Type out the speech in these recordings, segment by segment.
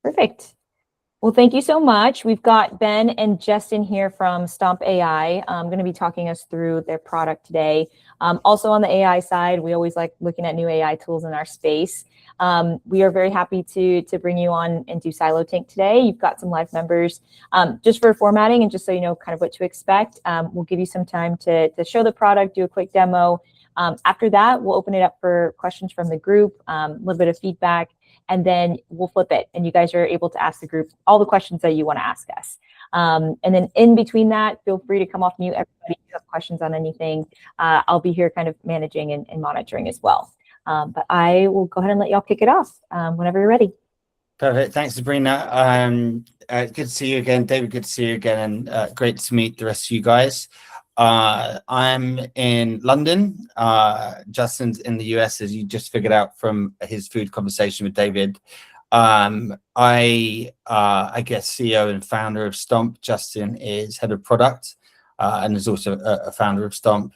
Perfect. Well, thank you so much. We've got Ben and Justin here from Stompp AI. Going to be talking us through their product today. Also on the AI side, we always like looking at new AI tools in our space. We are very happy to bring you on and do Syelo Tank today. You've got some live members. Just for formatting and just so you know kind of what to expect, we'll give you some time to show the product, do a quick demo. After that, we'll open it up for questions from the group, a little bit of feedback, and then we'll flip it and you guys are able to ask the group all the questions that you want to ask us. And then in between that, feel free to come off mute, everybody. If you have questions on anything, I'll be here kind of managing and monitoring as well. But I will go ahead and let y'all kick it off whenever you're ready. Perfect. Thanks, Sabrina. Good to see you again, David. Good to see you again, and great to meet the rest of you guys. I'm in London. Justin's in the US, as you just figured out from his food conversation with David. I guess CEO and founder of Stompp. Justin is head of product and is also a founder of Stompp.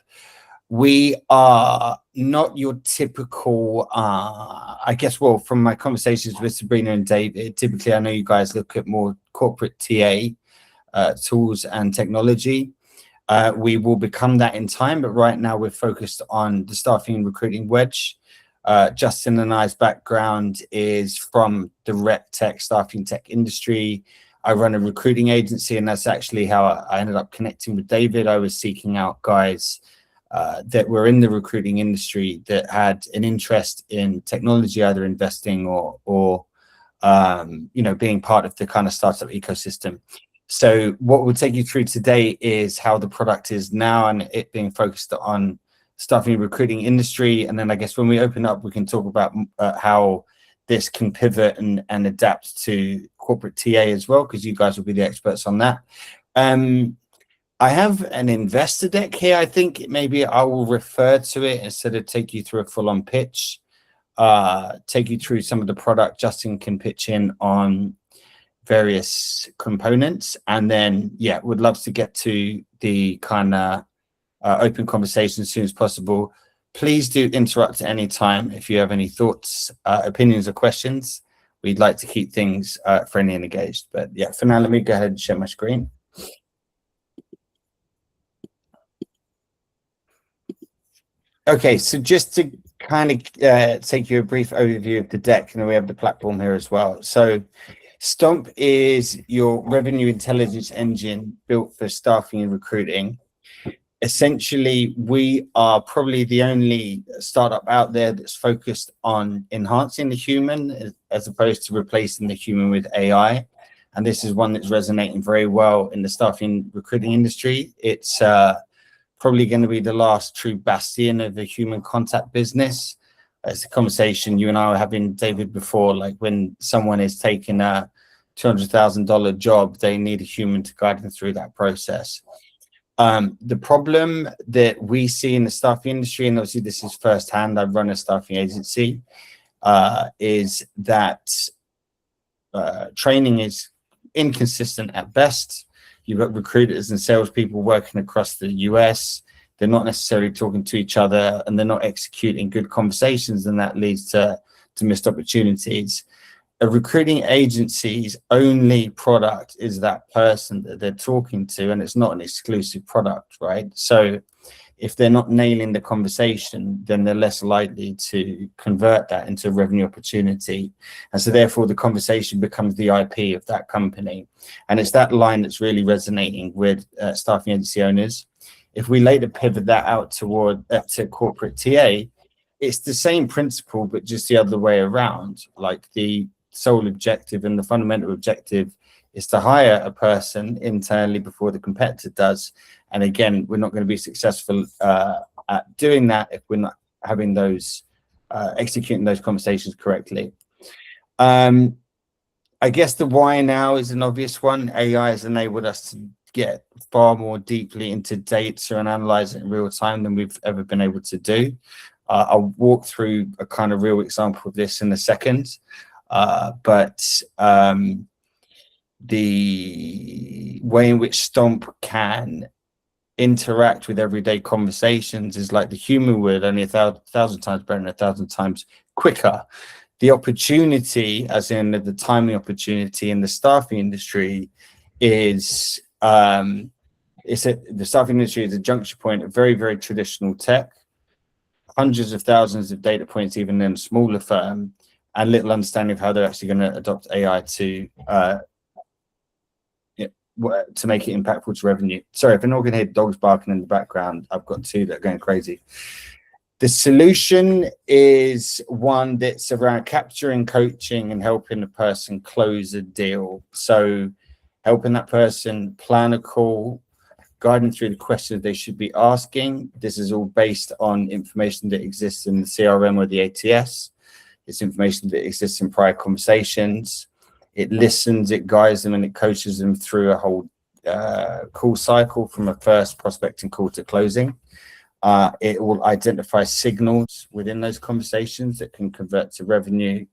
We are not your typical, I guess, well, from my conversations with Sabrina and David, typically I know you guys look at more corporate TA tools and technology. We will become that in time, but right now we're focused on the staffing and recruiting wedge. Justin and I's background is from the rec tech, staffing tech industry. I run a recruiting agency, and that's actually how I ended up connecting with David. I was seeking out guys that were in the recruiting industry that had an interest in technology, either investing or you know, being part of the kind of startup ecosystem. So what we'll take you through today is how the product is now and it being focused on staffing and recruiting industry. And then I guess when we open up, we can talk about how this can pivot and adapt to corporate TA as well, because you guys will be the experts on that. I have an investor deck here. I think maybe I will refer to it instead of take you through a full-on pitch, take you through some of the product. Justin can pitch in on various components, and then yeah, would love to get to the kind of open conversation as soon as possible. Please do interrupt at any time if you have any thoughts, opinions, or questions. We'd like to keep things friendly and engaged. But yeah, for now, let me go ahead and share my screen. Okay, so just to kind of take you a brief overview of the deck, and then we have the platform here as well. So Stompp is your revenue intelligence engine built for staffing and recruiting. Essentially, we are probably the only startup out there that's focused on enhancing the human as opposed to replacing the human with AI. And this is one that's resonating very well in the staffing recruiting industry. It's probably going to be the last true bastion of the human contact business. It's a conversation you and I were having, David, before, like when someone is taking a $200,000 job, they need a human to guide them through that process. The problem that we see in the staffing industry, and obviously this is firsthand, I run a staffing agency, is that training is inconsistent at best. You've got recruiters and salespeople working across the US. They're not necessarily talking to each other, and they're not executing good conversations, and that leads to missed opportunities. A recruiting agency's only product is that person that they're talking to, and it's not an exclusive product, right? So if they're not nailing the conversation, then they're less likely to convert that into a revenue opportunity. And so therefore the conversation becomes the IP of that company. And it's that line that's really resonating with staffing agency owners. If we later pivot that out toward to corporate TA, it's the same principle, but just the other way around. Like the sole objective and the fundamental objective is to hire a person internally before the competitor does. And again, we're not going to be successful at doing that if we're not having those, executing those conversations correctly. I guess the why now is an obvious one. AI has enabled us to get far more deeply into data and analyze it in real time than we've ever been able to do. I'll walk through a kind of real example of this in a second. But the way in which Stompp can interact with everyday conversations is like the human would, only 1,000 times better and 1,000 times quicker. The opportunity, as in the timing opportunity in the staffing industry, is the staffing industry is a juncture point of very, very traditional tech, hundreds of thousands of data points, even in a smaller firm, and little understanding of how they're actually going to adopt AI to make it impactful to revenue. Sorry, if you're not going to hear dogs barking in the background, I've got two that are going crazy. The solution is one that's around capturing, coaching, and helping the person close a deal. So helping that person plan a call, guiding through the questions they should be asking. This is all based on information that exists in the CRM or the ATS. It's information that exists in prior conversations. It listens, it guides them, and it coaches them through a whole call cycle from a first prospecting call to closing. It will identify signals within those conversations that can convert to revenue,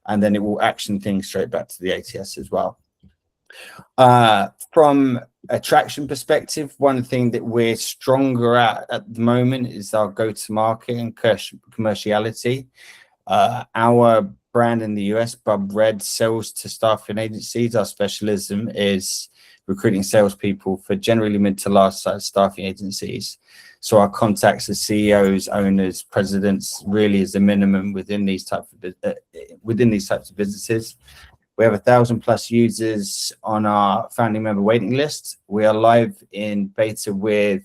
and then it will action things straight back to the ATS as well. From a traction perspective, one thing that we're stronger at the moment is our go-to-market and commerciality. Our brand in the US, Bub Red, sells to staffing agencies. Our specialism is recruiting salespeople for generally mid to large size staffing agencies. So our contacts as CEOs, owners, presidents really is the minimum within these types of businesses. We have 1,000+ users on our founding member waiting list. We are live in beta with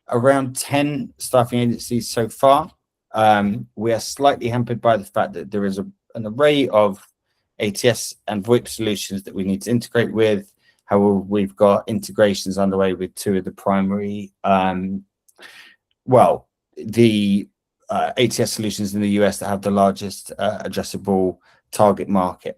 around 10 staffing agencies so far. We are slightly hampered by the fact that there is an array of ATS and VoIP solutions that we need to integrate with. However, we've got integrations underway with two of the primary, the ATS solutions in the US that have the largest addressable target market.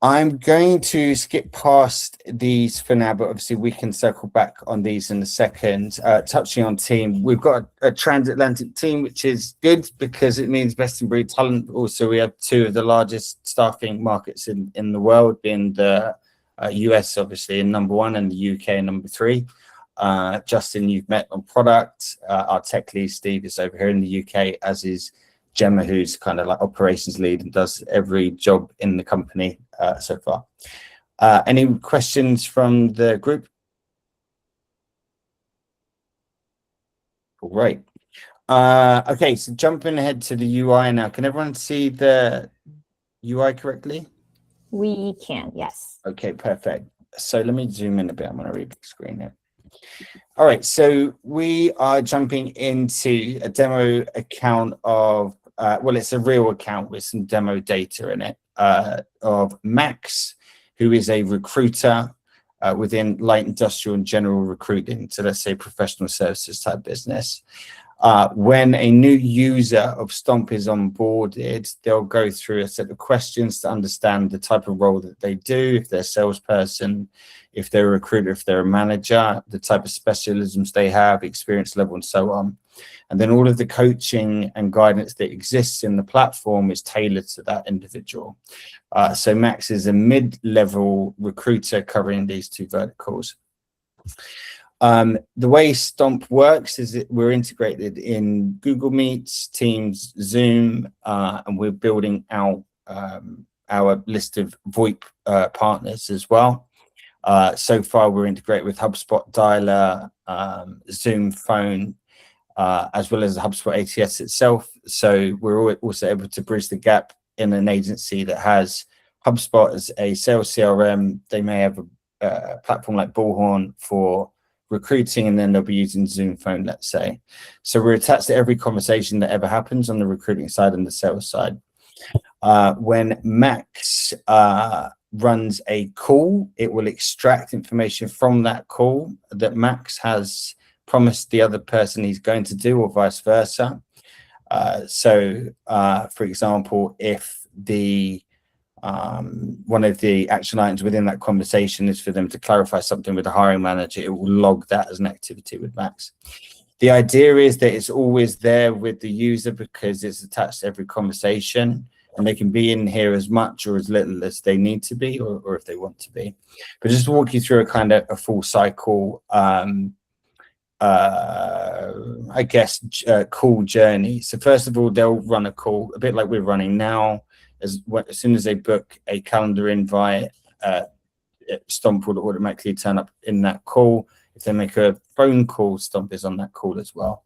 I'm going to skip past these for now, but obviously we can circle back on these in a second. Touching on team, we've got a transatlantic team, which is good because it means best in breed talent. Also, we have two of the largest staffing markets in the world, being the US, obviously, in #1, and the UK in #3. Justin, you've met on product. Our tech lead, Steve, is over here in the UK, as is Gemma, who's kind of like operations lead and does every job in the company so far. Any questions from the group? Great. Okay, so jumping ahead to the UI now. Can everyone see the UI correctly? We can, yes. Okay, perfect. So let me zoom in a bit. I'm going to read the screen here. All right, so we are jumping into a demo account of, it's a real account with some demo data in it, of Max, who is a recruiter within light industrial and general recruiting. So let's say professional services type business. When a new user of Stompp is onboarded, they'll go through a set of questions to understand the type of role that they do, if they're a salesperson, if they're a recruiter, if they're a manager, the type of specialisms they have, experience level, and so on. And then all of the coaching and guidance that exists in the platform is tailored to that individual. So Max is a mid-level recruiter covering these two verticals. The way Stompp works is that we're integrated in Google Meets, Teams, Zoom, and we're building out our list of VoIP partners as well. So far, we're integrated with HubSpot Dialer, Zoom Phone, as well as the HubSpot ATS itself. So we're also able to bridge the gap in an agency that has HubSpot as a sales CRM. They may have a platform like Bullhorn for recruiting, and then they'll be using Zoom Phone, let's say. So we're attached to every conversation that ever happens on the recruiting side and the sales side. When Max runs a call, it will extract information from that call that Max has promised the other person he's going to do, or vice versa. For example, if the one of the action items within that conversation is for them to clarify something with the hiring manager, it will log that as an activity with Max. The idea is that it's always there with the user because it's attached to every conversation, and they can be in here as much or as little as they need to be, or if they want to be. But just to walk you through a kind of a full cycle I guess, call journey. So first of all, they'll run a call, a bit like we're running now. As soon as they book a calendar invite, Stompp will automatically turn up in that call. If they make a phone call, Stompp is on that call as well.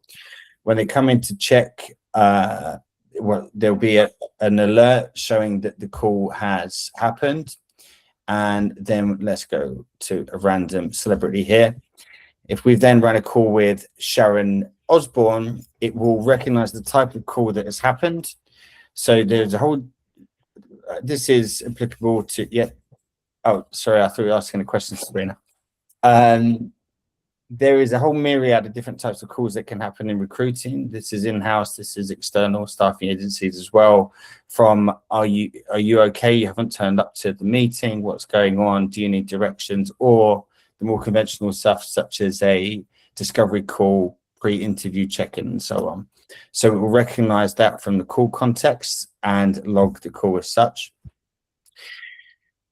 When they come in to check, there'll be an alert showing that the call has happened. And then let's go to a random celebrity here. If we've then run a call with Sharon Osbourne, it will recognize the type of call that has happened. So there's a whole, this is applicable to, yeah. Oh, sorry, I thought you were asking a question, Sabrina. There is a whole myriad of different types of calls that can happen in recruiting. This is in-house, this is external staffing agencies as well. From, are you okay? You haven't turned up to the meeting. What's going on? Do you need directions? Or the more conventional stuff, such as a discovery call, pre-interview check-in, and so on. So it will recognize that from the call context and log the call as such.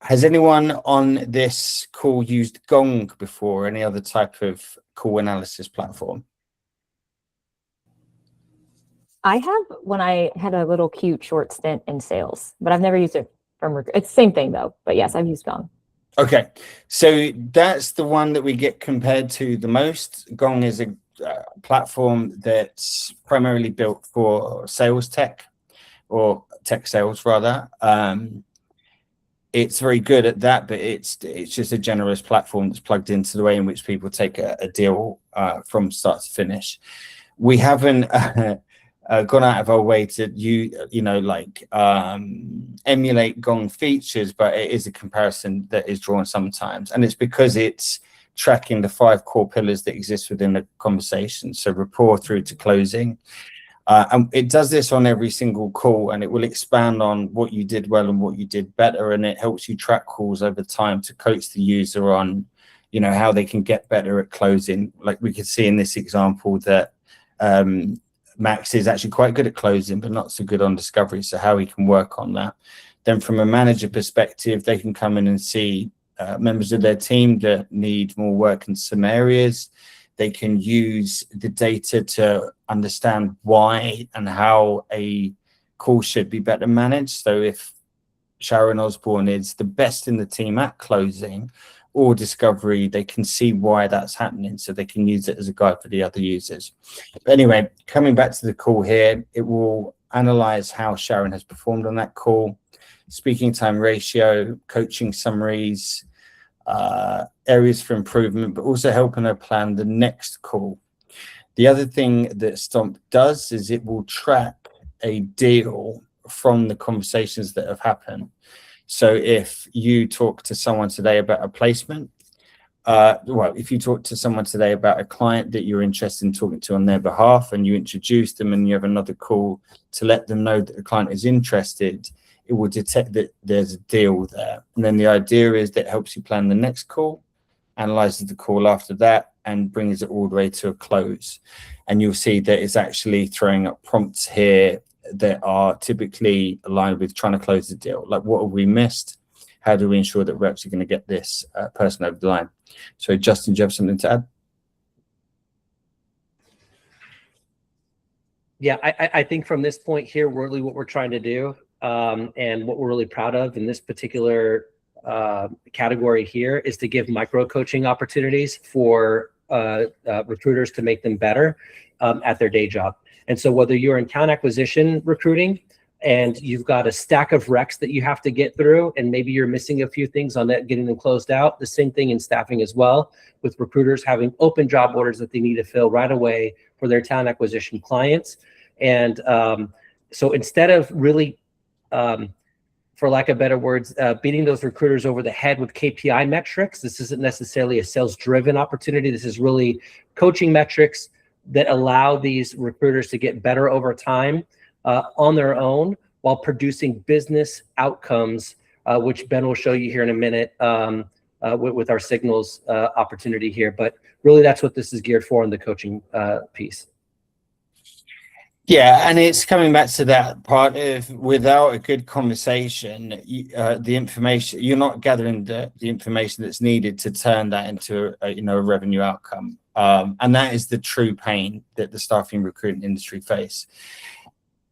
Has anyone on this call used Gong before, or any other type of call analysis platform? I have, when I had a little cute short stint in sales, but I've never used it from, it's the same thing though, but yes, I've used Gong. Okay, so that's the one that we get compared to the most. Gong is a platform that's primarily built for sales tech, or tech sales rather. It's very good at that, but it's just a generous platform that's plugged into the way in which people take a deal from start to finish. We haven't gone out of our way to emulate Gong features, but it is a comparison that is drawn sometimes, and it's because it's tracking the 5 core pillars that exist within a conversation, so rapport through to closing. And it does this on every single call, and it will expand on what you did well and what you did better, and it helps you track calls over time to coach the user on, how they can get better at closing. Like we could see in this example that Max is actually quite good at closing, but not so good on discovery, so how he can work on that. Then from a manager perspective, they can come in and see members of their team that need more work in some areas. They can use the data to understand why and how a call should be better managed. So if Sharon Osbourne is the best in the team at closing or discovery, they can see why that's happening, so they can use it as a guide for the other users. But anyway, coming back to the call here, it will analyze how Sharon has performed on that call, speaking time ratio, coaching summaries, areas for improvement, but also helping her plan the next call. The other thing that Stompp does is it will track a deal from the conversations that have happened. So if you talk to someone today about a placement, if you talk to someone today about a client that you're interested in talking to on their behalf, and you introduce them and you have another call to let them know that the client is interested, it will detect that there's a deal there. And then the idea is that it helps you plan the next call, analyzes the call after that, and brings it all the way to a close. And you'll see that it's actually throwing up prompts here that are typically aligned with trying to close the deal. Like, what have we missed? How do we ensure that we're actually going to get this person over the line? So Justin, do you have something to add? Yeah, I think from this point here, really what we're trying to do and what we're really proud of in this particular category here is to give micro coaching opportunities for recruiters to make them better at their day job. And so whether you're in talent acquisition recruiting and you've got a stack of recs that you have to get through, and maybe you're missing a few things on that, getting them closed out, the same thing in staffing as well, with recruiters having open job orders that they need to fill right away for their talent acquisition clients. And so instead of really, for lack of better words, beating those recruiters over the head with KPI metrics, this isn't necessarily a sales-driven opportunity. This is really coaching metrics that allow these recruiters to get better over time on their own while producing business outcomes, which Ben will show you here in a minute with our signals opportunity here. But really, that's what this is geared for in the coaching piece. Yeah, and it's coming back to that part of, without a good conversation, the information, you're not gathering the information that's needed to turn that into a revenue outcome. And that is the true pain that the staffing recruitment industry face.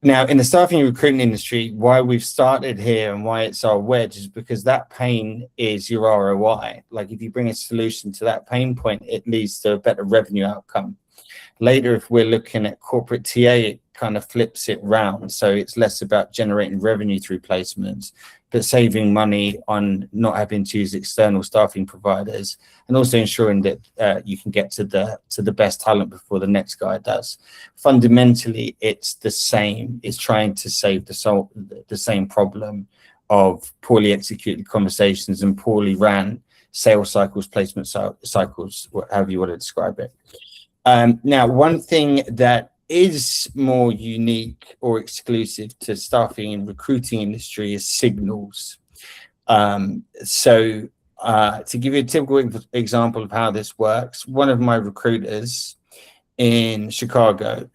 Now, in the staffing and recruitment industry, why we've started here and why it's our wedge is because that pain is your ROI. Like if you bring a solution to that pain point, it leads to a better revenue outcome. Later, if we're looking at corporate TA, it kind of flips it round. So it's less about generating revenue through placements, but saving money on not having to use external staffing providers, and also ensuring that you can get to the best talent before the next guy does. Fundamentally, it's the same. It's trying to save the same problem of poorly executed conversations and poorly ran sales cycles, placement cycles, however you want to describe it. Now, one thing that is more unique or exclusive to staffing and recruiting industry is signals. To give you a typical example of how this works, one of my recruiters in Chicago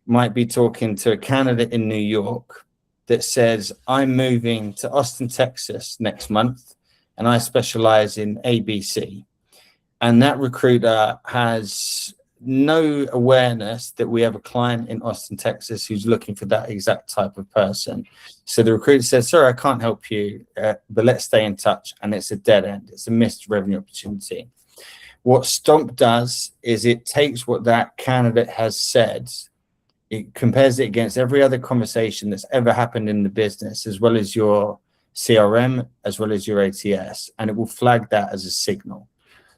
might be talking to a candidate in New York that says, I'm moving to Austin, Texas next month, and I specialize in ABC. And that recruiter has no awareness that we have a client in Austin, Texas, who's looking for that exact type of person. So the recruiter says, sorry, I can't help you, but let's stay in touch. And it's a dead end. It's a missed revenue opportunity. What Stompp does is it takes what that candidate has said, it compares it against every other conversation that's ever happened in the business, as well as your CRM, as well as your ATS, and it will flag that as a signal.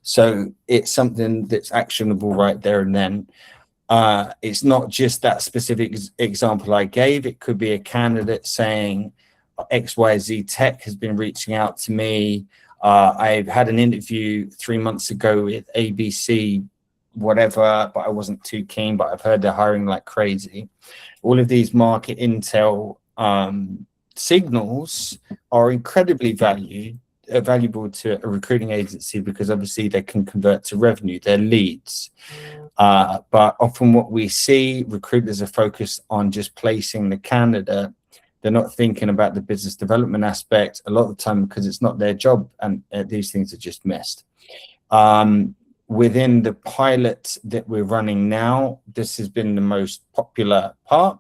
So it's something that's actionable right there and then. It's not just that specific example I gave. It could be a candidate saying XYZ Tech has been reaching out to me. I've had an interview 3 months ago with ABC, whatever, but I wasn't too keen, but I've heard they're hiring like crazy. All of these market intel signals are incredibly valuable to a recruiting agency because obviously they can convert to revenue, they're leads. But often what we see, recruiters are focused on just placing the candidate. They're not thinking about the business development aspect a lot of the time because it's not their job, and these things are just missed. Within the pilot that we're running now, this has been the most popular part.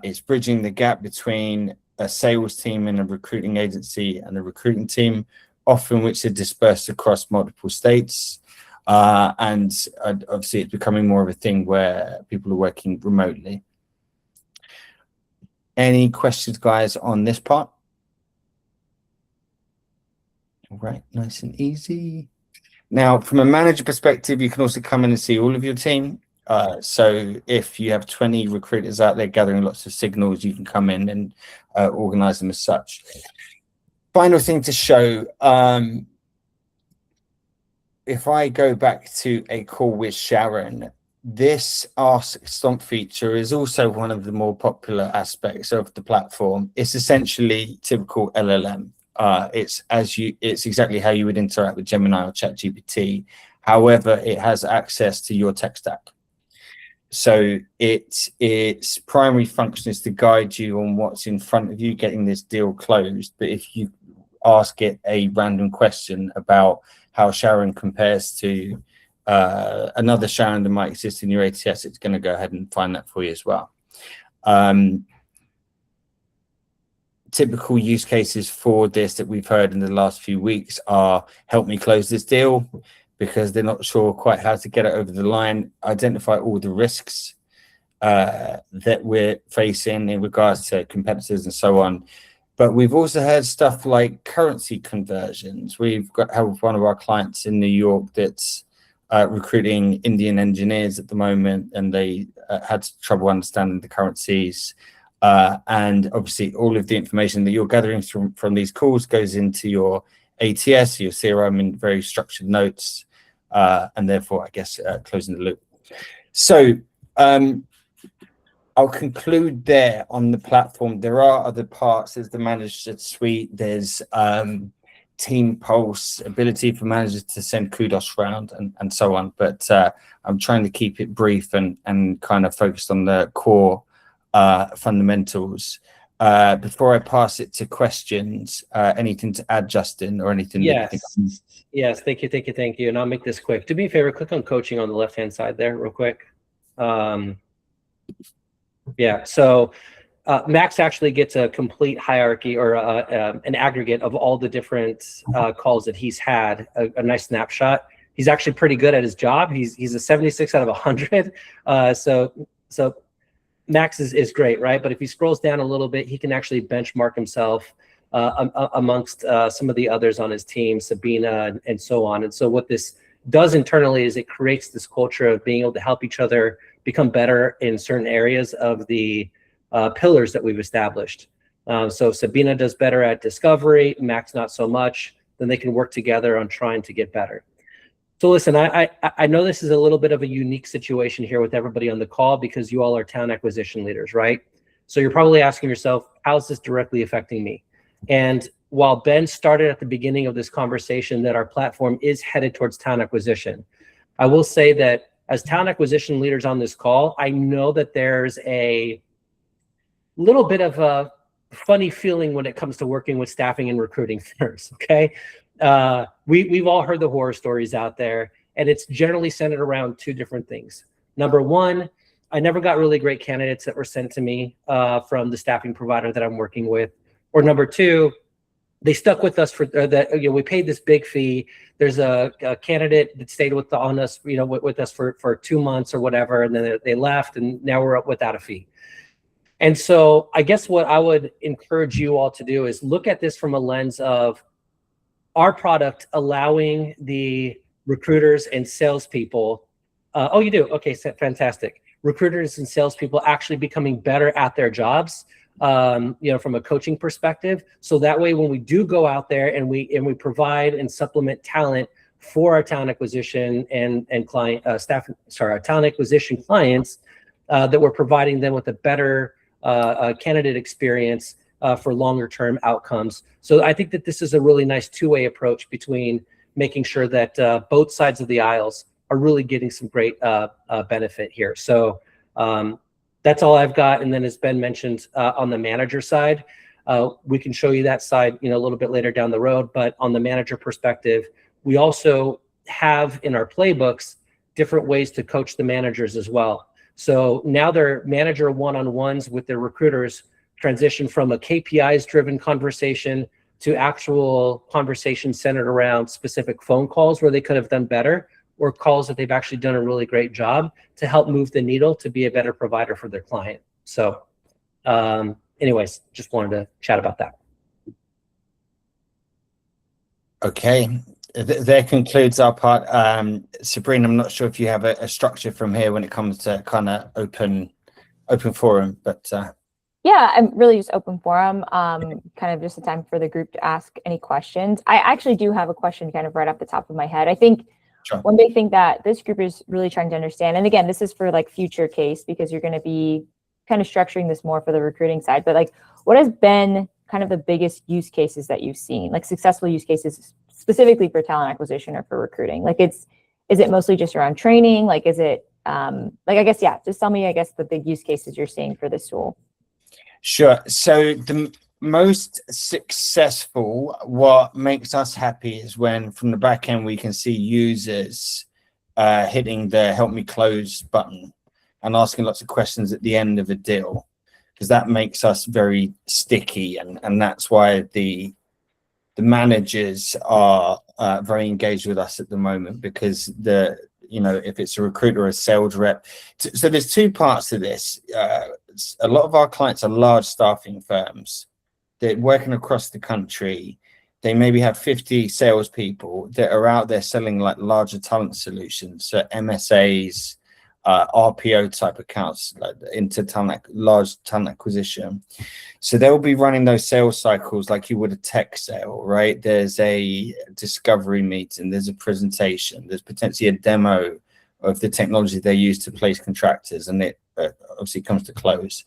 It's bridging the gap between a sales team and a recruiting agency and a recruiting team, often which are dispersed across multiple states. And obviously it's becoming more of a thing where people are working remotely. Any questions, guys, on this part? All right, nice and easy. Now, from a manager perspective, you can also come in and see all of your team. So if you have 20 recruiters out there gathering lots of signals, you can come in and organize them as such. Final thing to show, if I go back to a call with Sharon, this Ask Stompp feature is also one of the more popular aspects of the platform. It's essentially typical LLM. It's exactly how you would interact with Gemini or ChatGPT. However, it has access to your tech stack. So its primary function is to guide you on what's in front of you, getting this deal closed. But if you ask it a random question about how Sharon compares to another Sharon that might exist in your ATS, it's going to go ahead and find that for you as well. Typical use cases for this that we've heard in the last few weeks are help me close this deal, because they're not sure quite how to get it over the line, identify all the risks that we're facing in regards to competitors and so on. But we've also heard stuff like currency conversions. We've got one of our clients in New York that's recruiting Indian engineers at the moment, and they had trouble understanding the currencies. And obviously all of the information that you're gathering from these calls goes into your ATS, your CRM, in very structured notes, and therefore, I guess, closing the loop. So I'll conclude there on the platform. There are other parts. There's the manager suite. There's team pulse, ability for managers to send kudos round, and so on. But I'm trying to keep it brief and kind of focused on the core fundamentals. Before I pass it to questions, anything to add, Justin, or anything? Yes. That you think? Yes. Thank you. And I'll make this quick. Do me a favor, click on coaching on the left-hand side there real quick. Yeah. So Max actually gets a complete hierarchy or an aggregate of all the different calls that he's had, a nice snapshot. He's actually pretty good at his job. He's a 76 out of 100. So Max is great, right? But if he scrolls down a little bit, he can actually benchmark himself amongst some of the others on his team, Sabina and so on. And so what this does internally is it creates this culture of being able to help each other become better in certain areas of the pillars that we've established. So Sabina does better at discovery, Max not so much. Then they can work together on trying to get better. So listen, I know this is a little bit of a unique situation here with everybody on the call because you all are talent acquisition leaders, right? So you're probably asking yourself, how is this directly affecting me? And while Ben started at the beginning of this conversation that our platform is headed towards talent acquisition, I will say that as talent acquisition leaders on this call, I know that there's a little bit of a funny feeling when it comes to working with staffing and recruiting firms, okay? We've all heard the horror stories out there, and it's generally centered around two different things. Number one, I never got really great candidates that were sent to me from the staffing provider that I'm working with. Or number two, they stuck with us for that. We paid this big fee. There's a candidate that stayed with us, with us for 2 months or whatever, and then they left, and now we're up without a fee. And so I guess what I would encourage you all to do is look at this from a lens of our product allowing the recruiters and salespeople. Oh, you do? Okay, fantastic. Recruiters and salespeople actually becoming better at their jobs, from a coaching perspective. So that way, when we do go out there and we provide and supplement talent for our talent acquisition and client our talent acquisition clients, that we're providing them with a better candidate experience for longer term outcomes. So I think that this is a really nice two-way approach between making sure that both sides of the aisles are really getting some great benefit here. So that's all I've got. And then as Ben mentioned, on the manager side, we can show you that side, a little bit later down the road. But on the manager perspective, we also have in our playbooks different ways to coach the managers as well. So now their manager one-on-ones with their recruiters transition from a KPIs-driven conversation to actual conversations centered around specific phone calls where they could have done better, or calls that they've actually done a really great job to help move the needle to be a better provider for their client. So anyways, just wanted to chat about that. Okay, that concludes our part. Sabrina, I'm not sure if you have a structure from here when it comes to kind of open forum, but yeah, I'm really just open forum, kind of just a time for the group to ask any questions. I actually do have a question kind of right off the top of my head. I think sure. One big thing that this group is really trying to understand, and again, this is for like future case because you're going to be kind of structuring this more for the recruiting side, but like what has been kind of the biggest use cases that you've seen, like successful use cases specifically for talent acquisition or for recruiting? Like is it mostly just around training? Like is it just tell me, I guess, the big use cases you're seeing for this tool. Sure. So the most successful, what makes us happy is when from the back end we can see users hitting the help me close button and asking lots of questions at the end of a deal, because that makes us very sticky, and that's why the managers are very engaged with us at the moment, because if it's a recruiter or a sales rep. So there's two parts to this. A lot of our clients are large staffing firms. They're working across the country. They maybe have 50 salespeople that are out there selling like larger talent solutions, so MSAs, RPO type accounts, like into large talent acquisition. So they'll be running those sales cycles like you would a tech sale, right? There's a discovery meeting, there's a presentation, there's potentially a demo of the technology they use to place contractors, and it obviously comes to close.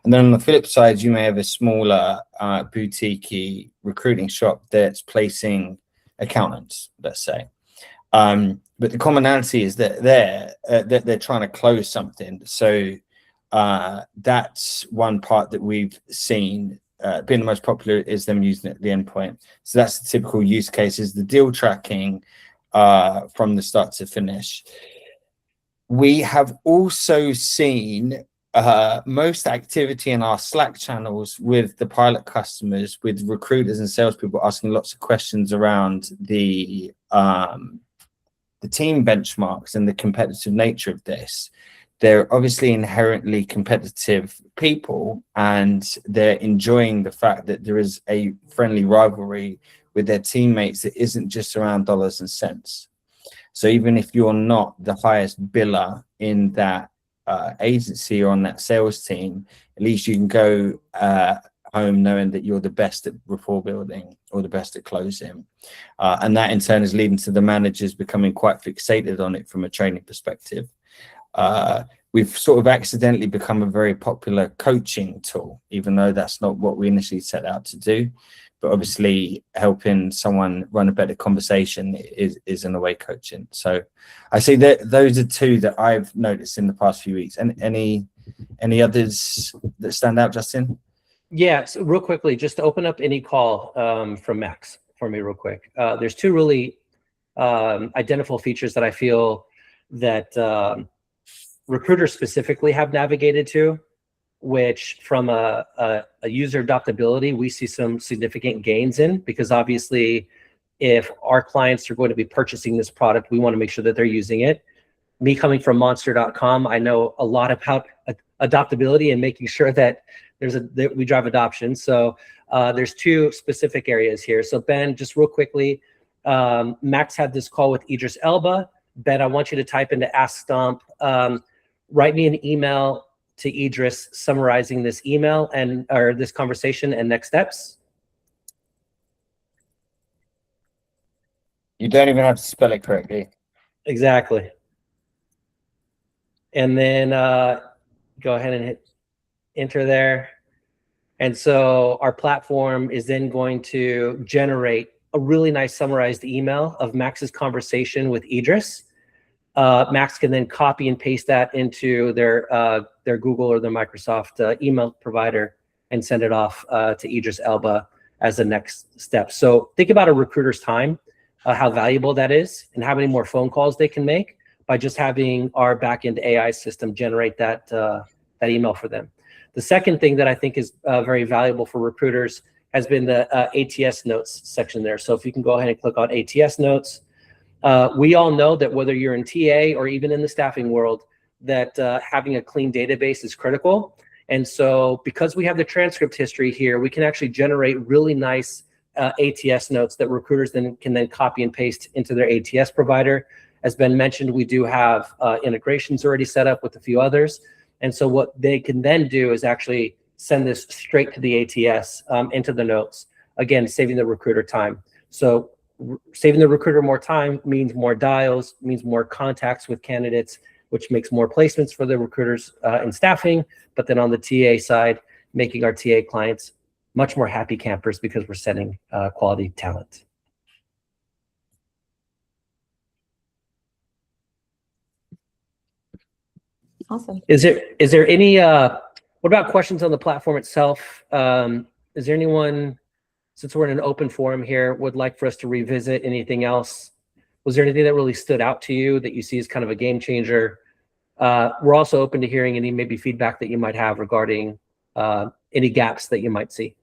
And then on the flip side, you may have a smaller boutique recruiting shop that's placing accountants, let's say. But the commonality is that they're trying to close something. So that's one part that we've seen being the most popular, is them using it at the endpoint. So that's the typical use case, is the deal tracking from the start to finish. We have also seen most activity in our Slack channels with the pilot customers, with recruiters and salespeople asking lots of questions around the team benchmarks and the competitive nature of this. They're obviously inherently competitive people, and they're enjoying the fact that there is a friendly rivalry with their teammates that isn't just around dollars and cents. So even if you're not the highest biller in that agency or on that sales team, at least you can go home knowing that you're the best at rapport building or the best at closing. And that in turn is leading to the managers becoming quite fixated on it from a training perspective. We've sort of accidentally become a very popular coaching tool, even though that's not what we initially set out to do. But obviously helping someone run a better conversation is in a way coaching. So I see that those are two that I've noticed in the past few weeks. And any others that stand out, Justin? Yeah, so real quickly, just to open up any call from Max for me real quick. There's two really identifiable features that I feel that recruiters specifically have navigated to, which from a user adoptability, we see some significant gains in, because obviously if our clients are going to be purchasing this product, we want to make sure that they're using it. Me coming from monster.com, I know a lot about adoptability and making sure that that we drive adoption. So there's two specific areas here. So Ben, just real quickly, Max had this call with Idris Elba. Ben, I want you to type into Ask Stompp. Write me an email to Idris summarizing this email or this conversation and next steps. You don't even have to spell it correctly. Exactly. And then go ahead and hit enter there. And so our platform is then going to generate a really nice summarized email of Max's conversation with Idris. Max can then copy and paste that into their Google or their Microsoft email provider and send it off to Idris Elba as the next step. So think about a recruiter's time, how valuable that is, and how many more phone calls they can make by just having our backend AI system generate that email for them. The second thing that I think is very valuable for recruiters has been the ATS notes section there. So if you can go ahead and click on ATS notes. We all know that whether you're in TA or even in the staffing world, that having a clean database is critical. And so because we have the transcript history here, we can actually generate really nice ATS notes that recruiters can then copy and paste into their ATS provider. As Ben mentioned, we do have integrations already set up with a few others. And so what they can then do is actually send this straight to the ATS into the notes, again, saving the recruiter time. So saving the recruiter more time means more dials, means more contacts with candidates, which makes more placements for the recruiters in staffing. But then on the TA side, making our TA clients much more happy campers because we're sending quality talent. Awesome. Is there any, what about questions on the platform itself? Is there anyone, since we're in an open forum here, would like for us to revisit anything else? Was there anything that really stood out to you that you see as kind of a game changer? We're also open to hearing any maybe feedback that you might have regarding any gaps that you might see.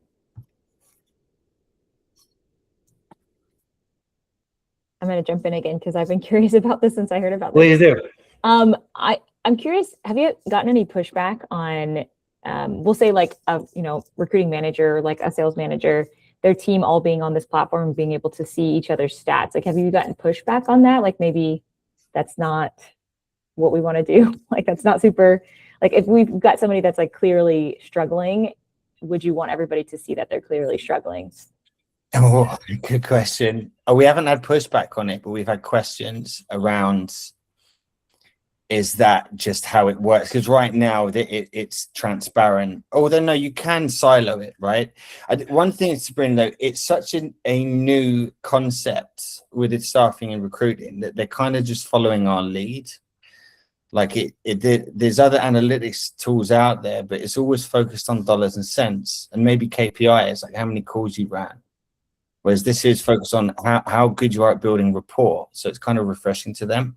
I'm going to jump in again because I've been curious about this since I heard about this. Please do. I'm curious, have you gotten any pushback on, we'll say like a recruiting manager, like a sales manager, their team all being on this platform, being able to see each other's stats? Like, have you gotten pushback on that? Like, maybe that's not what we want to do. Like, that's not super, like if we've got somebody that's like clearly struggling, would you want everybody to see that they're clearly struggling? Oh, good question. We haven't had pushback on it, but we've had questions around, is that just how it works? Because right now it's transparent. Although no, you can silo it, right? One thing is to bring though, it's such a new concept with its staffing and recruiting that they're kind of just following our lead. Like there's other analytics tools out there, but it's always focused on dollars and cents and maybe KPIs, like how many calls you ran. Whereas this is focused on how good you are at building rapport. So it's kind of refreshing to them.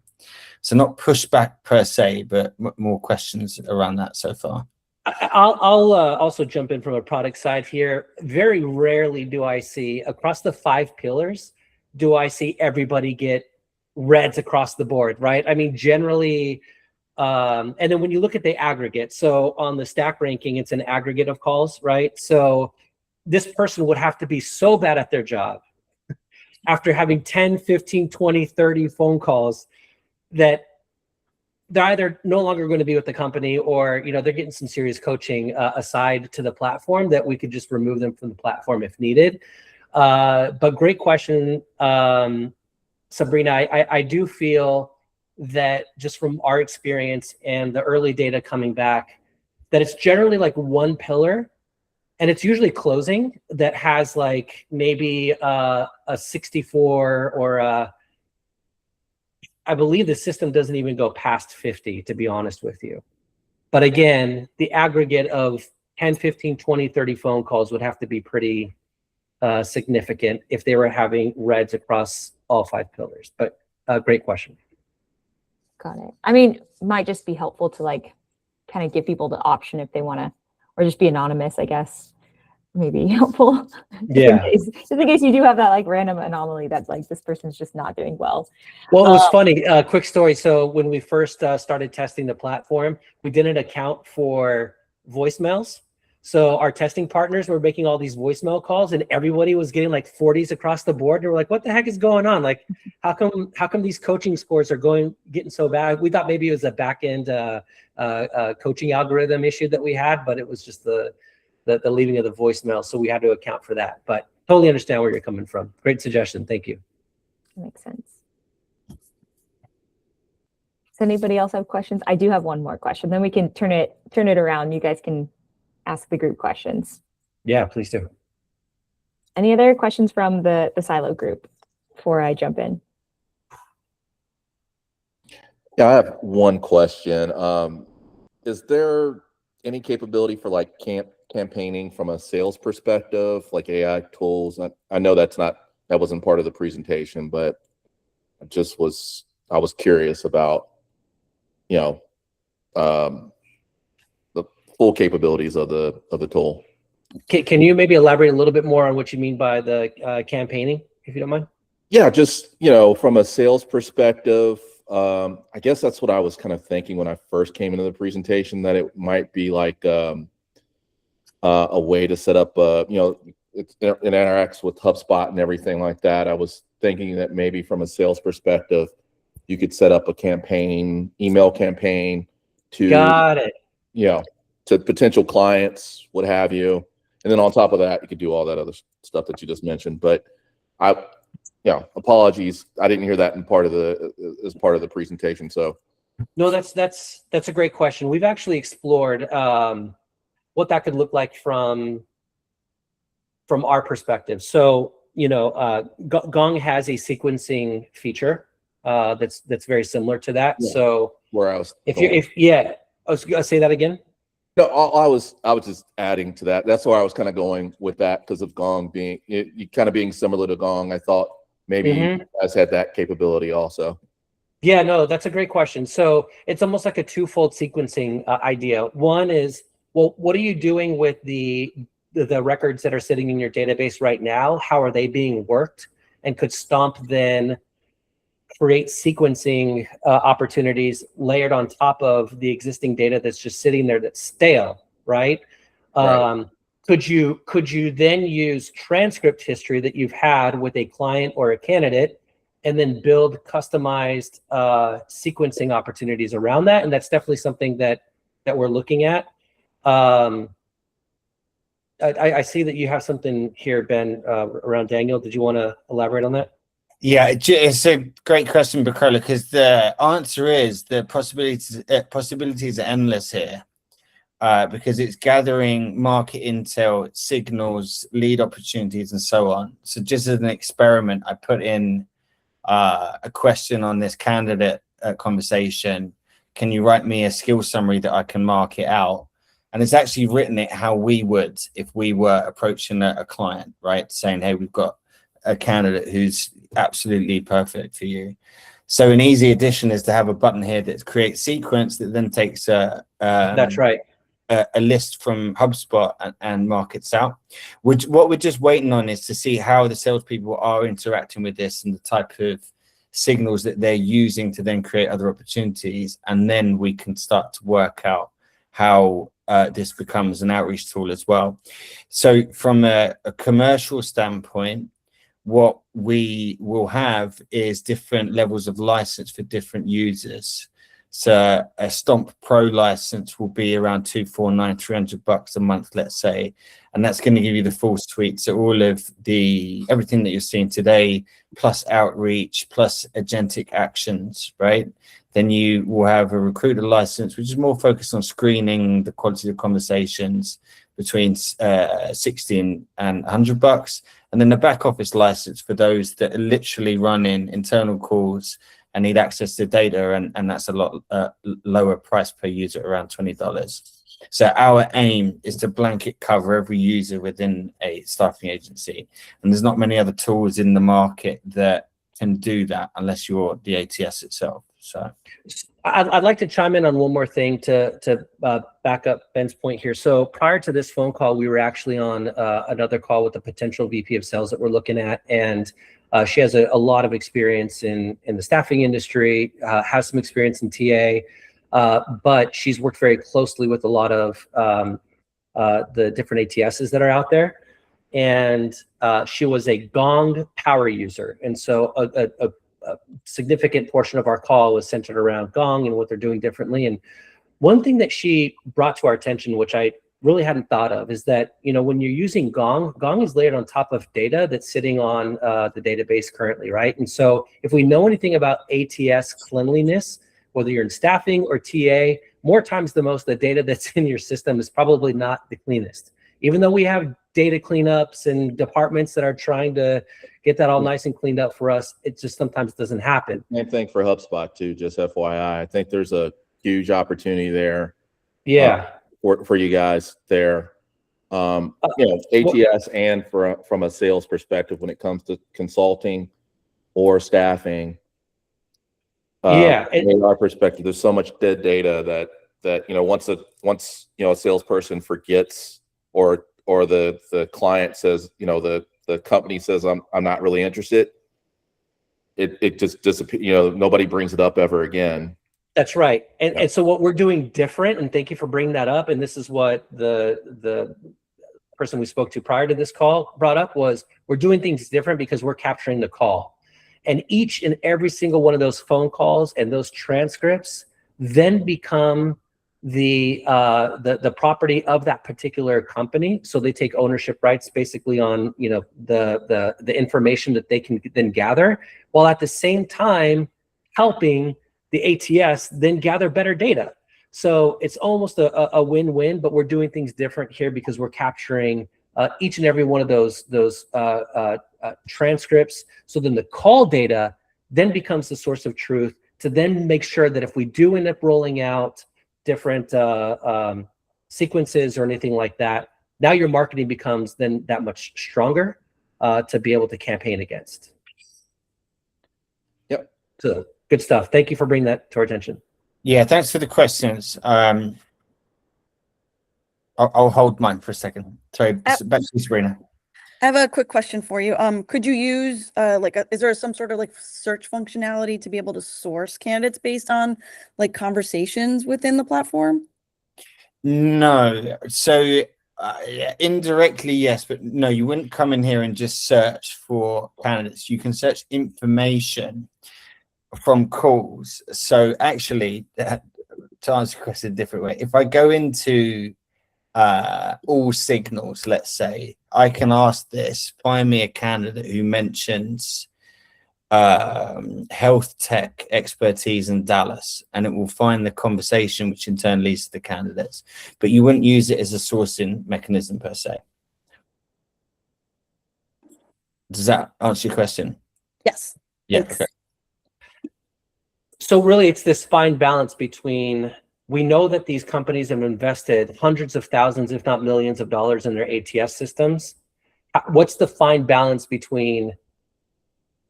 So not pushback per se, but more questions around that so far. I'll also jump in from a product side here. Very rarely do I see across the 5 pillars, do I see everybody get reds across the board, right? I mean, generally, and then when you look at the aggregate, so on the stack ranking, it's an aggregate of calls, right? So this person would have to be so bad at their job after having 10, 15, 20, 30 phone calls that they're either no longer going to be with the company, or they're getting some serious coaching aside to the platform that we could just remove them from the platform if needed. But great question, Sabrina. I do feel that just from our experience and the early data coming back, that it's generally like one pillar, and it's usually closing that has like maybe a 64 or I believe the system doesn't even go past 50, to be honest with you. But again, the aggregate of 10, 15, 20, 30 phone calls would have to be pretty significant if they were having reds across all 5 pillars. But great question. Got it. I mean, might just be helpful to like kind of give people the option if they want to, or just be anonymous, I guess. Maybe helpful. Yeah. Just in case you do have that like random anomaly that's like this person's just not doing well. Well, it was funny. Quick story. So when we first started testing the platform, we didn't account for voicemails. So our testing partners were making all these voicemail calls, and everybody was getting like 40s across the board. And we're like, what the heck is going on? Like, how come these coaching scores are getting so bad? We thought maybe it was a back end coaching algorithm issue that we had, but it was just the leaving of the voicemail. So we had to account for that. But totally understand where you're coming from. Great suggestion. Thank you. That makes sense. Does anybody else have questions? I do have one more question. Then we can turn it around. You guys can ask the group questions. Yeah, please do. Any other questions from the Syelo group before I jump in? Yeah, I have one question. Is there any capability for like campaigning from a sales perspective, like AI tools? I know that wasn't part of the presentation, but I was curious about, the full capabilities of the tool. Can you maybe elaborate a little bit more on what you mean by the campaigning, if you don't mind? Yeah, just, from a sales perspective, I guess that's what I was kind of thinking when I first came into the presentation, that it might be like a way to set up, it interacts with HubSpot and everything like that. I was thinking that maybe from a sales perspective, you could set up a campaign, email campaign to, Got it. To potential clients, what have you. And then on top of that, you could do all that other stuff that you just mentioned. But apologies, I didn't hear that as part of the presentation. So no, that's a great question. We've actually explored what that could look like from our perspective. So Gong has a sequencing feature that's very similar to that. Yeah. So where I was, I was gonna say that again. No, I was just adding to that. That's where I was kind of going with that, because of Gong being similar to Gong. I thought maybe you guys had that capability also. Yeah, no, that's a great question. So it's almost like a twofold sequencing idea. One is, well, what are you doing with the records that are sitting in your database right now? How are they being worked? And could Stompp then create sequencing opportunities layered on top of the existing data that's just sitting there that's stale, right? Right. Could you then use transcript history that you've had with a client or a candidate, and then build customized sequencing opportunities around that? And that's definitely something that we're looking at. I see that you have something here, Ben, around Daniel. Did you want to elaborate on that? Yeah, it's a great question, Bacola, because the answer is the possibilities are endless here, because it's gathering market intel, signals, lead opportunities, and so on. So just as an experiment, I put in a question on this candidate conversation. can you write me a skill summary that I can mark it out? And it's actually written it how we would if we were approaching a client, right? Saying, hey, we've got a candidate who's absolutely perfect for you. So an easy addition is to have a button here that creates sequence that then takes That's right. a list from HubSpot and markets out. Which what we're just waiting on is to see how the salespeople are interacting with this and the type of signals that they're using to then create other opportunities, and then we can start to work out how this becomes an outreach tool as well. So from a commercial standpoint, what we will have is different levels of license for different users. So a Stompp Pro license will be around $249, $300 a month, let's say, and that's going to give you the full suite. So all of everything that you're seeing today, plus outreach, plus agentic actions, right? Then you will have a recruiter license, which is more focused on screening the quality of conversations between 60 and $100. And then the back office license for those that are literally running internal calls and need access to data, and that's a lot lower price per user, around $20. So our aim is to blanket cover every user within a staffing agency, and there's not many other tools in the market that can do that unless you're the ATS itself. So I'd like to chime in on one more thing to back up Ben's point here. So prior to this phone call, we were actually on another call with a potential VP of sales that we're looking at, and she has a lot of experience in the staffing industry, has some experience in TA, but she's worked very closely with a lot of the different ATSs that are out there. And she was a Gong power user. And so a significant portion of our call was centered around Gong and what they're doing differently. And one thing that she brought to our attention, which I really hadn't thought of, is that, you know, when you're using Gong is layered on top of data that's sitting on the database currently, right? And so if we know anything about ATS cleanliness, whether you're in staffing or TA, more times than most, the data that's in your system is probably not the cleanest. Even though we have data cleanups and departments that are trying to get that all nice and cleaned up for us, it just sometimes doesn't happen. Same thing for HubSpot too, just FYI. I think there's a huge opportunity there. Yeah. For you guys there. You know, ATS and from a sales perspective when it comes to consulting or staffing. From our perspective, there's so much dead data that you know, once you know, a salesperson forgets or the client says, you know, the company says I'm not really interested, it just disappears. You know, nobody brings it up ever again. That's right. And so what we're doing different, and thank you for bringing that up, and this is what the person we spoke to prior to this call brought up, was we're doing things different because we're capturing the call. And each and every single one of those phone calls and those transcripts then become the property of that particular company. So they take ownership rights basically on, you know, the information that they can then gather, while at the same time helping the ATS then gather better data. So it's almost a win-win, but we're doing things different here because we're capturing each and every one of those transcripts. So then the call data then becomes the source of truth to then make sure that if we do end up rolling out different sequences or anything like that, now your marketing becomes then that much stronger to be able to campaign against. Yep. So good stuff. Thank you for bringing that to our attention. yeah, thanks for the questions. I'll hold mine for a second. Sorry, back to you, Sabrina. I have a quick question for you. Could you use is there some sort of like search functionality to be able to source candidates based on like conversations within the platform? No. So indirectly, yes, but no, you wouldn't come in here and just search for candidates. You can search information from calls. So actually, to answer the question a different way, if I go into all signals, let's say, I can ask this, find me a candidate who mentions health tech expertise in Dallas, and it will find the conversation, which in turn leads to the candidates. But you wouldn't use it as a sourcing mechanism per se. Does that answer your question? Yes. Yeah. Thanks. Okay. So really, it's this fine balance between, we know that these companies have invested hundreds of thousands, if not millions of dollars in their ATS systems. What's the fine balance between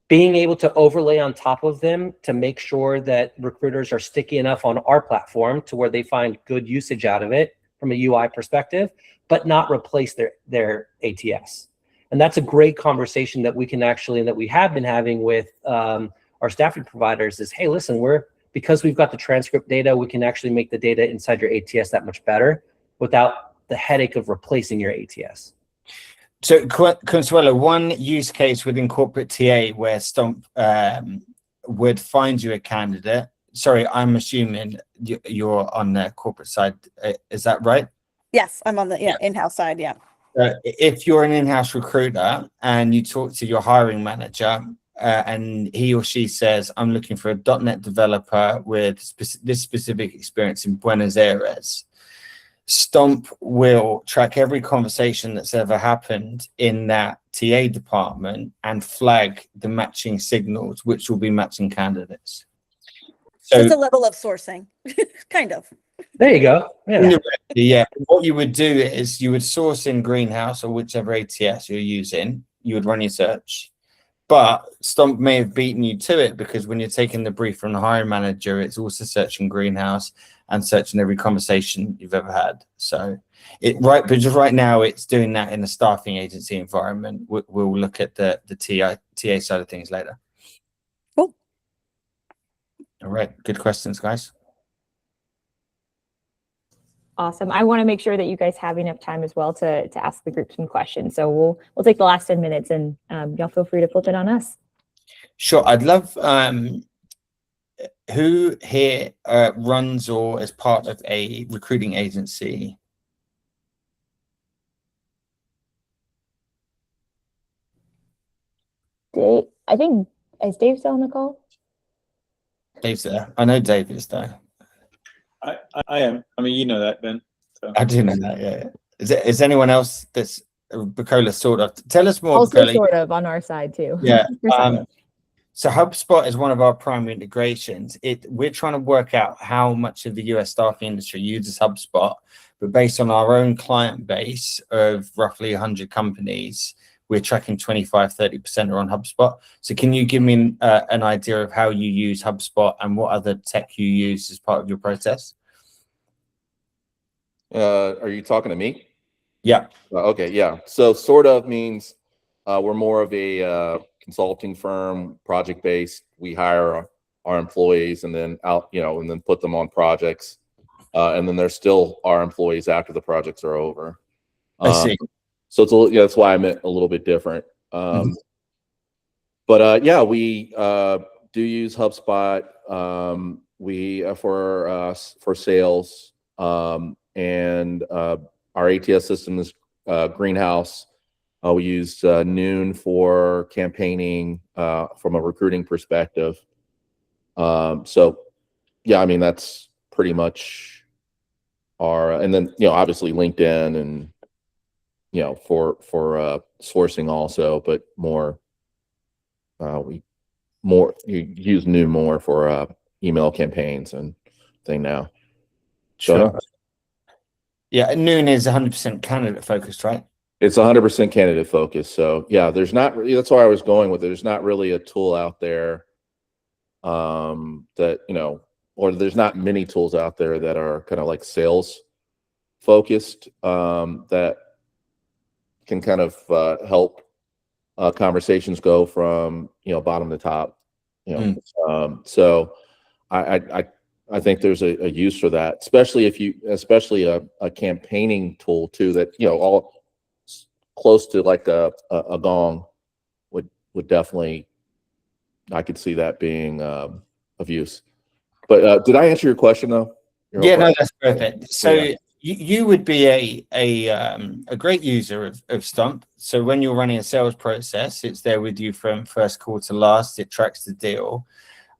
being able to overlay on top of them to make sure that recruiters are sticky enough on our platform to where they find good usage out of it from a UI perspective, but not replace their ATS? And that's a great conversation that we can actually, and that we have been having with our staffing providers is, hey, listen, because we've got the transcript data, we can actually make the data inside your ATS that much better without the headache of replacing your ATS. So, Consuelo, one use case within corporate TA where Stompp would find you a candidate. Sorry, I'm assuming you're on the corporate side. Is that right? Yes, I'm on the in-house side. Yeah. If you're an in-house recruiter and you talk to your hiring manager and he or she says, I'm looking for a .NET developer with this specific experience in Buenos Aires, Stompp will track every conversation that's ever happened in that TA department and flag the matching signals, which will be matching candidates. So it's a level of sourcing, kind of. There you go. Yeah. Yeah. What you would do is you would source in Greenhouse or whichever ATS you're using. You would run your search. But Stompp may have beaten you to it because when you're taking the brief from the hiring manager, it's also searching Greenhouse and searching every conversation you've ever had. So but just right now it's doing that in a staffing agency environment. We'll look at the TA side of things later. Cool. All right. Good questions, guys. Awesome. I want to make sure that you guys have enough time as well to ask the group some questions. So we'll take the last 10 minutes and y'all feel free to flip it on us. Sure. I'd love who here runs or is part of a recruiting agency? Dave, I think, is Dave still on the call? Dave's there. I know Dave is there. I am. I mean, you know that, Ben. So. I do know that, yeah. Is anyone else that's Bacola sort of? Tell us more, Also Bacola. sort of on our side too. Yeah. So HubSpot is one of our primary integrations. We're trying to work out how much of the US staffing industry uses HubSpot, but based on our own client base of roughly 100 companies, we're tracking 25-30% are on HubSpot. So can you give me an idea of how you use HubSpot and what other tech you use as part of your process? Are you talking to me? Yeah. Okay, yeah. So sort of means we're more of a consulting firm, project-based. We hire our employees and then and then put them on projects. And then they're still our employees after the projects are over. I see. So it's that's why I meant a little bit different. But yeah, we do use HubSpot. We for sales, and our ATS system is Greenhouse. We use Noon for campaigning from a recruiting perspective. So yeah, I mean that's pretty much our, and then obviously LinkedIn and for sourcing also, but you use Noon more for email campaigns and thing now. Sure. So, yeah, Noon is 100% candidate focused, right? It's 100% candidate focused. So yeah, there's not. That's why I was going with it. There's not really a tool out there that or there's not many tools out there that are kind of like sales focused that can kind of help conversations go from bottom to top. So I think there's a use for that, especially a campaigning tool too that all close to like a Gong would definitely, I could see that being of use. But did I answer your question though? Yeah, no, that's perfect. So you would be a great user of Stompp. So when you're running a sales process, it's there with you from first call to last. It tracks the deal.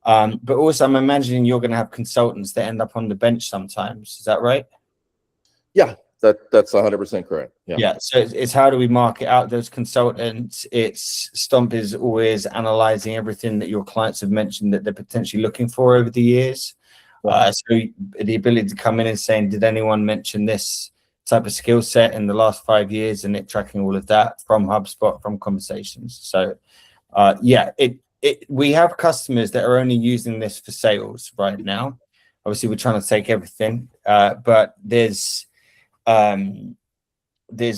But also, I'm imagining you're going to have consultants that end up on the bench sometimes. Is that right? Yeah, That's 100% correct. Yeah. Yeah, so it's how do we market out those consultants? It's Stompp is always analyzing everything that your clients have mentioned that they're potentially looking for over the years. So the ability to come in and saying, did anyone mention this type of skill set in the last 5 years, and it tracking all of that from HubSpot, from conversations. So yeah, we have customers that are only using this for sales right now. Obviously, we're trying to take everything, but there's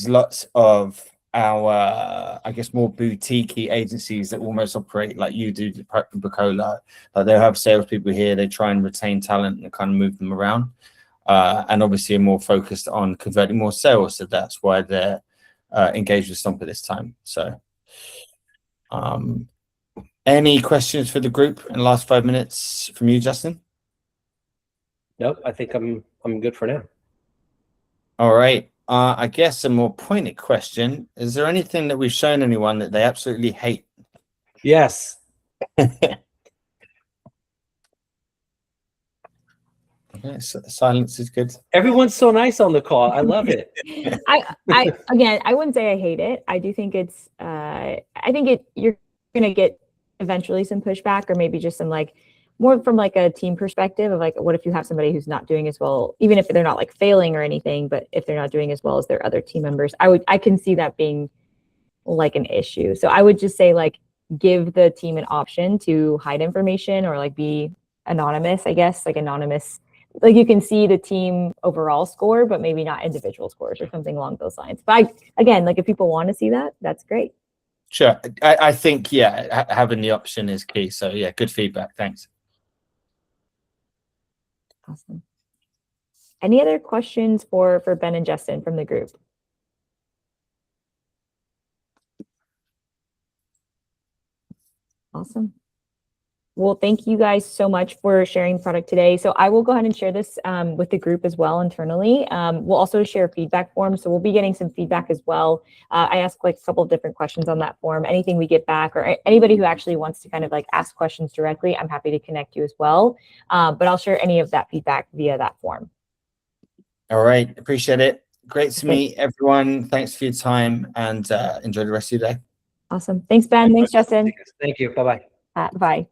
lots of our, I guess, more boutique agencies that almost operate like you do, Bacola. They'll have salespeople here, they try and retain talent and kind of move them around. And obviously are more focused on converting more sales. So that's why they're engaged with Stompp at this time. So any questions for the group in the last 5 minutes from you, Justin? Nope, I think I'm good for now. All right. I guess a more pointed question. Is there anything that we've shown anyone that they absolutely hate? Yes. Okay, so silence is good. Everyone's so nice on the call. I love it. I again, I wouldn't say I hate it. I do think it's I think you're gonna get eventually some pushback, or maybe just some like more from like a team perspective of like, what if you have somebody who's not doing as well, even if they're not like failing or anything, but if they're not doing as well as their other team members, I can see that being like an issue. So I would just say like give the team an option to hide information or like be anonymous, I guess, like anonymous. Like you can see the team overall score, but maybe not individual scores or something along those lines. But again, like if people want to see that, that's great. Sure. I think, yeah, having the option is key. So yeah, good feedback. Thanks. Awesome. Any other questions for Ben and Justin from the group? Awesome. Well, thank you guys so much for sharing the product today. So I will go ahead and share this with the group as well internally. We'll also share feedback forms. So we'll be getting some feedback as well. I asked like a couple of different questions on that form. Anything we get back, or anybody who actually wants to kind of like ask questions directly, I'm happy to connect you as well. But I'll share any of that feedback via that form. All right. Appreciate it. Great to meet everyone. Thanks for your time, and enjoy the rest of your day. Awesome. Thanks, Ben. Thanks, Justin. Thank you. Bye-bye. Bye.